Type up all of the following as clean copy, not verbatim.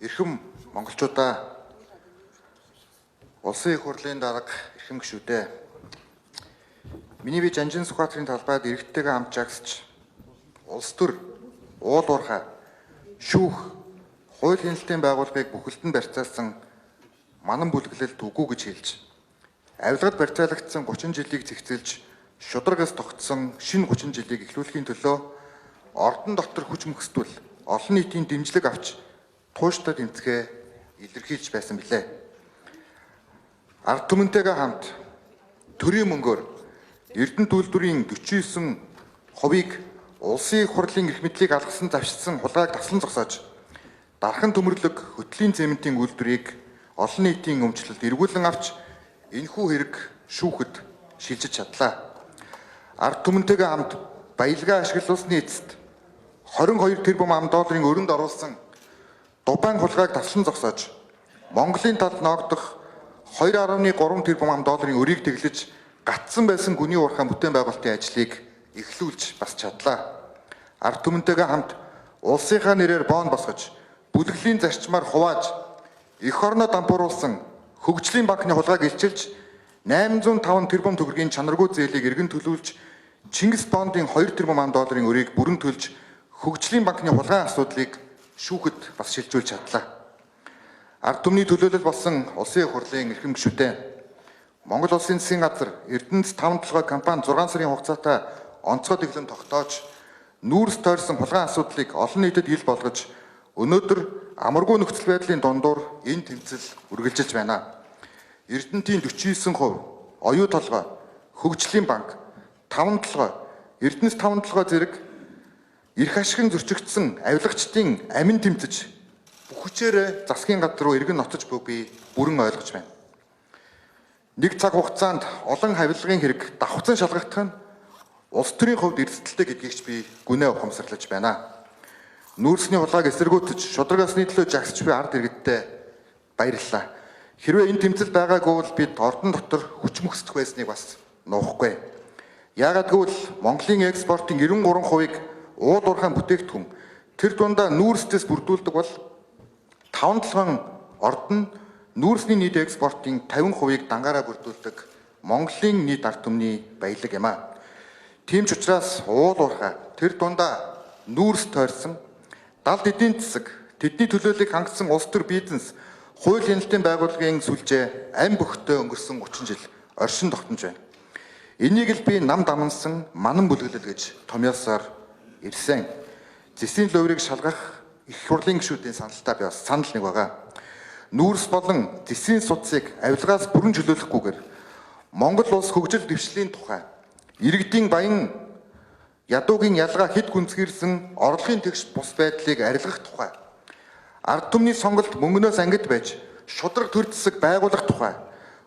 Эрхэм монголчуудаа улсын их хурлын дарга эрхэм гишүүдээ миний бие Жанжин Сүхбаатарын талбайд иргэдтэйгээ хамт жагсаж улс төр уул уурхай шүүх хууль хяналтын байгууллагыг бүхэлдэн барьцаалсан манан бүлэглэлд үгүй гэж хэлж авилгад барьцаалагдсан 30 жилийг зэгцэлж шударгаас тогтсон шинэ 30 жилийг эхлүүлэхийн төлөө ордон дотор хүч мөхсдүүл олон нийтийн дэмжлэг авч тууштай тэмцэхээ илэрхийлж байсан билээ. Ард түмэнтэйгээ хамт төрийн мөнгөөр Эрдэнэт үйлдвэрийн 49%-ийг улсын их хурлын эрх мэдлийг алгасан завшилсан хулгайг таслан зогсоож дархан төмөрлөг хөтлийн цементийн үйлдвэрийг олон нийтийн өмчлөлд эргүүлэн авч энэхүү хэрэг шүүхэд шилжиж чадлаа. Ард түмэнтэйгээ хамт баялгаа ашиглуулсны эцэст 22 тэрбум $, өрөнд оруулсан Дубайн хулгайг таслан зогсоож Монголын талд ноогдох 2.3 тэрбум $, өрийг тэглэж гатсан байсан гүний уурхай бүтээн байгуулалтын ажлыг эхлүүлж бас чадлаа. Ард түмэнтэйгээ хамт улсынхаа нэрээр бонд босгож бүлэглэлийн зарчмаар хувааж эх орноо дампууруулсан хөгжлийн банкны хулгайг илчилж 805 тэрбум төгрөгийн чанаргүй зээлийг эргэн төлүүлж Чингис бондын 2 тэрбум $, өрийг бүрэн төлж хөгжлийн банкны хулгайн асуудлыг шүүхэд бас шилжүүлж чадлаа. Ард түмний төлөөлөл болсон улсын их хурлын эрхэм гишүүдээ Монгол улсын засгийн газар Эрдэнэт 5 толгой компани 6 сарын хугацаатай онцгой дэглэм тогтоож нүүрс тойрсон хулгайн асуудлыг олон нийтэд ил болгож өнөөдөр амаргүй нөхцөл байдлын дундуур энэ тэмцэл үргэлжилж байна. Эрдэнэтийн 49%, оюу толгой, хөгжлийн банк, 5 толгой, Эрдэнэт 5 толгой зэрэг эрх ашигын зөрчигдсөн авилгачдын амин тэмцэж бүх хүчээрээ засгийн газар руу эргэн ноцож буйг би бүрэн ойлгож байна. Нэг цаг хугацаанд олон авилгын хэрэг давхцан шалгагдах нь улс төрийн хувьд эрсдэлтэй гэдгийг би гүнээ ухамсарлаж байна. Нүүрсний хулгайг эсэргүүцэж шударгаасны төлөө жагсаж буй ард иргэдтэй баярлалаа. Хэрвээ энэ тэмцэл байгаагүй бол бид ордон дотор хүч мөхсдөх байсныг бас нуухгүй. Яагаад гэвэл Монголын экспортын 93%-ийг уул уурхай бүтээгдэхүүн тэр дундаа нүүрстэйс бүрдүүлдэг бол 5 толгойн ордон нүүрсний нийт экспортын 50%-ийг дангаараа бүрдүүлдэг Монголын нийт ард түмний баялаг юм а. Тийм ч учраас уул уурхай тэр дундаа нүүрс тойрсон далд эдийн засаг тэдний төлөөллийг хангасан улс төр бизнес хууль хяналтын байгууллагын сүлжээ ам бөхтөө өнгөрсөн 30 жил оршин тогтнож байна. Энийг л би нам дамнсан манан бүлэглэл гэж томьёосоор ирсэн. Зэсийн луврыг шалгах их хурлын гишүүдийн саналтаа би бас санал нэг байгаа. Нүүрс болон зэсийн судсыг авилгаас бүрэн чөлөөлөхгүйгээр Монгол улс хөгжил дэвшлийн тухай иргэдийн баян ядуугийн ялгаа хэд гүнзгийрсэн орлогын тэгш бус байдлыг арилгах тухай ард түмний сонголт мөнгнөөс ангид байж шудраг төр засаг байгуулах тухай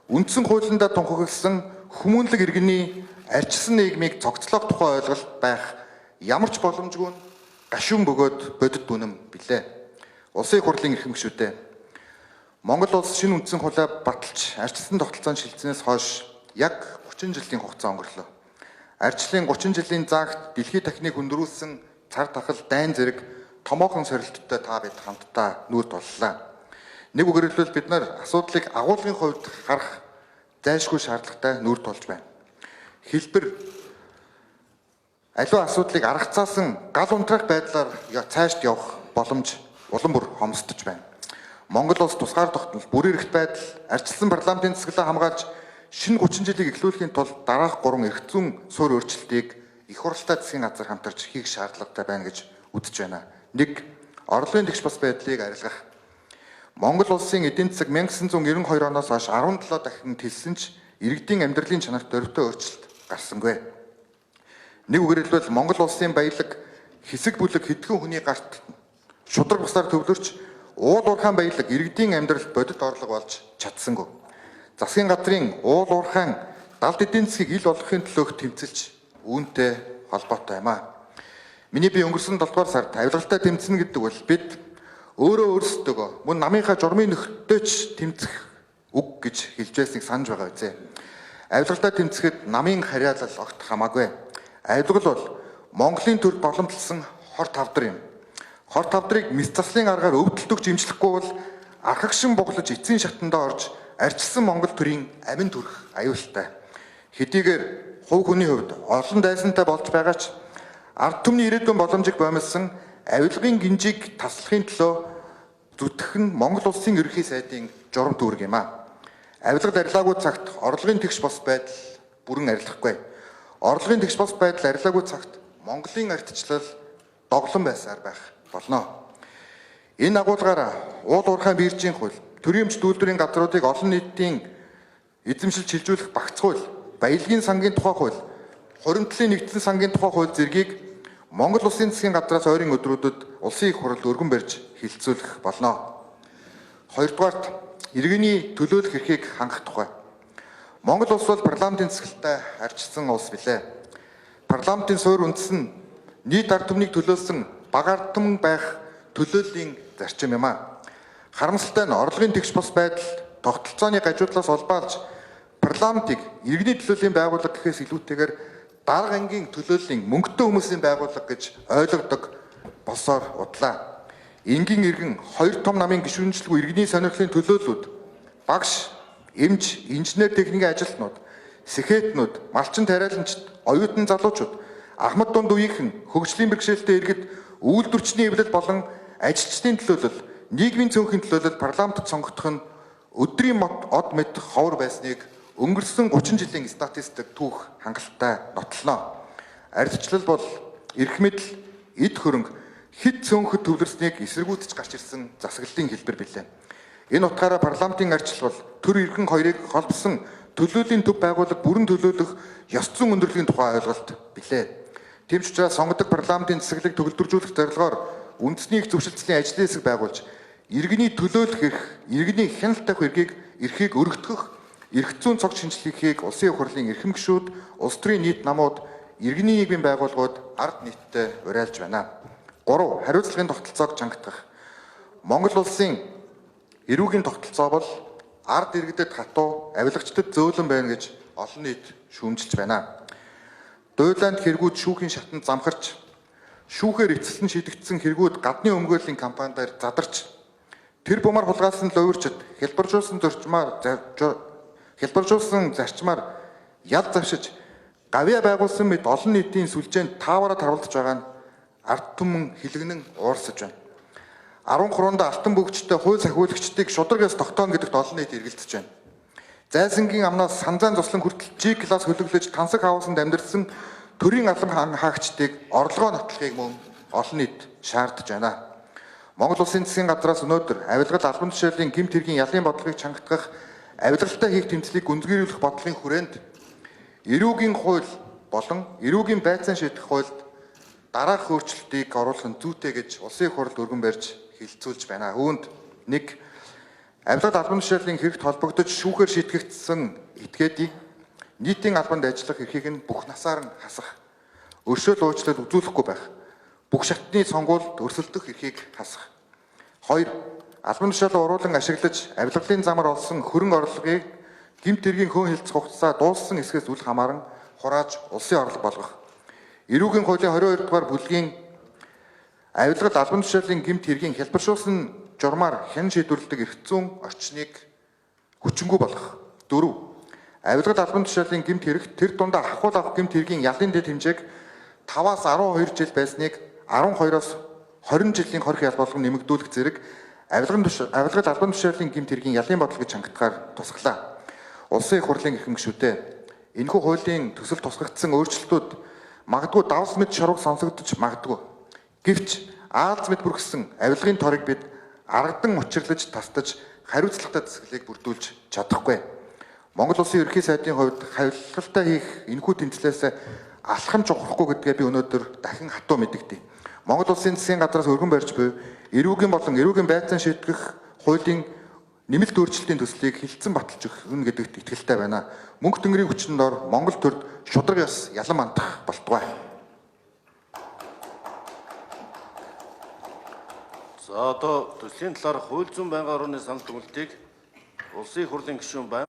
үндсэн хуулиндаа тунхагласан хүмүүнлэг иргэний арчсан нийгмийг цогцлох тухай ойлголт байх ямар ч боломжгүй гашуун бөгөөд бодит дүнм билээ. Улсын их хурлын эрхэм гишүүдээ Монгол улс шинэ үндсэн хуулиа баталж арчсан тогтолцоонд шилжснээс хойш яг 30 жилийн хугацаа өнгөрлөө. Арчлын 30 жилийн заагт дэлхийн тахныг хүндрүүлсэн цар тахал дайн зэрэг томоохон сорилттой та бид хамтдаа нүүр туллаа. Нэг үгээр хэлбэл бид нар асуудлыг агуулгын хувьд харах зайлшгүй шаардлагатай нүүр тулж байна. Хэлбэр аливаа асуудлыг аргацаасан гал унтраах байдлаар цаашд явах боломж улам бүр хомсдож байна. Монгол улс тусгаар тогтнол, бүрэн эрхт байдал, арчилсан парламентын засаглаа хамгаалж шинэ 30 жилийг эхлүүлэхийн тулд дараах 3 эрх зүйн суурь өөрчлөлтийг их хурлтай засгийн газар хамтарч хийх шаардлагатай байна гэж үзэж байна. 1. Орлогын тэгш бас байдлыг арилгах. Монгол улсын эдийн засаг 1992 оноос хойш 17 дахин тэлсэн ч иргэдийн амьдралын чанарт дөрвтэй өөрчлөлт гарсангүй. Нэг үгээр хэлбэл Монгол улсын баялаг хэсэг бүлэг хэдхэн хүний гарт шудраг бусаар төвлөрч уул уурхайн баялаг иргэдийн амьдралд бодит орлого болж чадсангүй. Засгийн газрын уул уурхайн далд эдийн засгийг ил болгохын төлөөх тэмцэлж үүнтэй холбоотой юм а. Миний би өнгөрсөн 7 дугаар сард авилгалтай тэмцэнэ гэдэг бол бид өөрсдөө мөн намынхаа журмын нөхдөж тэмцэх үг гэж хэлж байсныг санаж байгаа үзье. Авилгалтай тэмцэхэд намын харьяалал огт хамаагүй. Авилгал бол Монголын төрд боломжлсон хор тавдар юм. Хор тавдрыг мэс заслын аргаар өвдөлтөг жимчлэхгүй бол архагшин буглаж эцсийн шатандаа орж арчилсан Монгол төрийн амин төрх аюултай. Хэдийгээр хувь хүний хувьд олон дайсантай болж байгаа ч ард түмний ирээдүйн боломжийг боомлсон авилгын гинжийг таслахын төлөө зүтгэх нь Монгол улсын ерөнхий сайдын журам дүүрэг юм а. Авилгад арилаагүй цагт орлогын тэгш бос байдал бүрэн арилахгүй. Орлогын тэгш бос байдал арилаагүй цагт Монголын ардчлал доглон байсаар байх болно. Энэ агуулгаараа уул уурхайн биржийн хууль, төрийн өмч үйлдвэрийн газруудыг олон нийтийн эзэмшилж шилжүүлэх багц хууль, баялагын сангийн тухай хууль, хуримтлалын нэгдсэн сангийн тухай хууль зэргийг Монгол улсын засгийн газраас ойрын өдрүүдэд улсын их хурлд өргөн барьж хилцүүлэх болно. Хоёрдугаарт иргэний төлөөлөх эрхийг хангах тухай. Монгол улс бол парламентын засаглалтай арчсан улс билээ. Парламентын суурь үндэс нь нийт ард түмнийг төлөөлсөн бага ард түмэн байх төлөөллийн зарчим юм а. Харамсалтай нь орлогын тэгш бус байдал тогтолцооны гажуудлаас олбаалж парламентыг иргэний төлөөллийн байгууллага гэхээс илүүтэйгээр дарга ангийн төлөөллийн мөнгөтэй хүмүүсийн байгууллага гэж ойлгодог болсоор удлаа. Энгийн иргэн хоёр том намын гишүүнчлэгүй иргэний сонирхлын төлөөллүүд, багш, эмч, инженер техникийн ажилтнууд, сэхэтнүүд, малчин тариаланчид, оюутан залуучууд, ахмад дунд үеийнхэн, хөгжлийн бэрхшээлтэй иргэд үйлдвэрчний эвлэл болон ажилчдын төлөөлөл, нийгмийн цөөнхийн төлөөлөл парламентд сонгогдох нь өдрийн од мэд ховор байсныг өнгөрсөн 30 жилийн статистик түүх хангалттай нотлоно. Ардчлал бол эрх мэдэл, эд хөрөнгө, хэд цөөнхөд төвлөрснийг эсэргүүцэж гарч ирсэн засаглалын хэлбэр билээ. Энэ утгаараа парламентын ардчлал бол төр эрхэн хоёрыг холбосон төлөөлийн төв байгууллага бүрэн төлөөлөх ёс зүйн өндөрлөгийн тухай ойлголт билээ. Тийм ч учраас сонгодог парламентын засаглалыг төгөлдржүүлэх зорилгоор үндэсний их зөвшөлтсөлийн ажлын хэсэг байгуулж иргэний төлөөлөх эрх, иргэний хяналт тавих эрхийг өргөдгөх эрх зүйн цог шинжилгээг улсын их хурлын эрхэм гишүүд, улс төрийн нийт намууд, иргэний нийгмийн байгууллагууд ард нийтдээ уриалж байна. 3. Хариуцлагын тогтолцоог чангатгах. Монгол улсын эрүүгийн тогтолцоо бол ард иргэдэд хатуу, авилагчдад зөөлөн байна гэж олон нийт шүүмжилж байна. Дуйланд хэрэгүүд шүүхийн шатанд замхарч, шүүхээр эцэслэн шийдэгдсэн хэрэгүүд гадны өмгөөллийн компаниудаар задарч, тэр бумаар хулгайлсан лувирчид хэлбэржүүлсэн зарчмаар яд завшиж, гавья байгуулсан мэт олон нийтийн сүлжээнд таавараа тарвалдж байгаа нь ард түмэн хилэгнэн уурсаж байна. 13-нд алтан бөгчтэй хууль сахиулагчдыг шударгаас тогтооно гэдэгт олон нийт эргэлдэж байна. Зайсангийн амнаас санзаан цуслан хүртэл G класс хөлөглөж тансаг хаусанд амьдарсан төрийн алан хаагчдыг орлогоо нотлохыг мөн олон нийт шаардж байна. Монгол улсын засгийн газраас өнөөдөр авилгал албан тушаалын гэмт хэргийн ялын бодлогыг чангатгах, авилгалтай хийх тэмцлийг гүнзгийрүүлэх бодлогын хүрээнд эрүүгийн хууль болон эрүүгийн байцаан шийдэх хуульд дараах өөрчлөлтийг оруулах нь зүйтэй гэж улсын их хурлд өргөн барьж хилцүүлж байна. Үүнд 1. Авилгал албан тушаалын хэрэгт холбогдож шүүхээр шийтгэгдсэн этгээдийг нийтийн албанд ажиллах эрхийг нь бүх насаар нь хасах, өршөөл уучлал үзүүлэхгүй байх, бүх шатны сонгуульд өрсөлдөх эрхийг хасах. 2. Албан тушаалаа уруулан ашиглаж авилгалын замаар олсон хөрөнгө орлогыг гэмт хэргийн хөөн хэлцэх хугацаа дууссан эсгээс үл хамааран хурааж улсын орлого болгох. Эрүүгийн хуулийн 22 дугаар бүлгийн авилгал албан тушаалын гэмт хэргийн хэлбэршүүлсэн журмаар хэн шийдвэрлэдэг эрх зүйн орчныг хүчингүй болгох. 4. Авилгал албан тушаалын гэмт хэрэг тэр дундаа ахуул авах гэмт хэргийн ялын дэд хэмжээг 5-аас 12 жил байсныг 12-оос 20 жилийн хорих ял болгон нэмэгдүүлэх зэрэг авилгал албан тушаалын гэмт хэргийн ялын бодлогыг чангатгаар тусглаа. Улсын их хурлын эрхэм гишүүдээ энэхүү хуулийн төсөл тусгагдсан өөрчлөлтүүд магадгүй давс мэд шураг сонсогдож магадгүй. Гэвч Аалз мэд бүрхсэн авилгын торыг бид аргадан учирлаж тастаж хариуцлагатай засаглалыг бүрдүүлж чадахгүй. Монгол улсын ерөнхий сайдын хувьд хавилгалтай хийх энэхүү тэмцлээс алхам чухрахгүй гэдгээ би өнөөдөр дахин хатуу мэдэгдэв. Монгол улсын засгийн газраас өргөн барьж буй эрүүгийн болон эрүүгийн байцаан шийтгэх хуулийн нэмэлт өөрчлөлтийн төслийг хилцэн баталж өгнө гэдэгт итгэлтэй байна. Мөнх төмрийн хүчинд ор Монгол төрд шудраг ёс ялан мандах болтугай. За одоо төслийн талаар хууль зүйн байнгын орны санал дүгнэлтийг улсын их хурлын гишүүн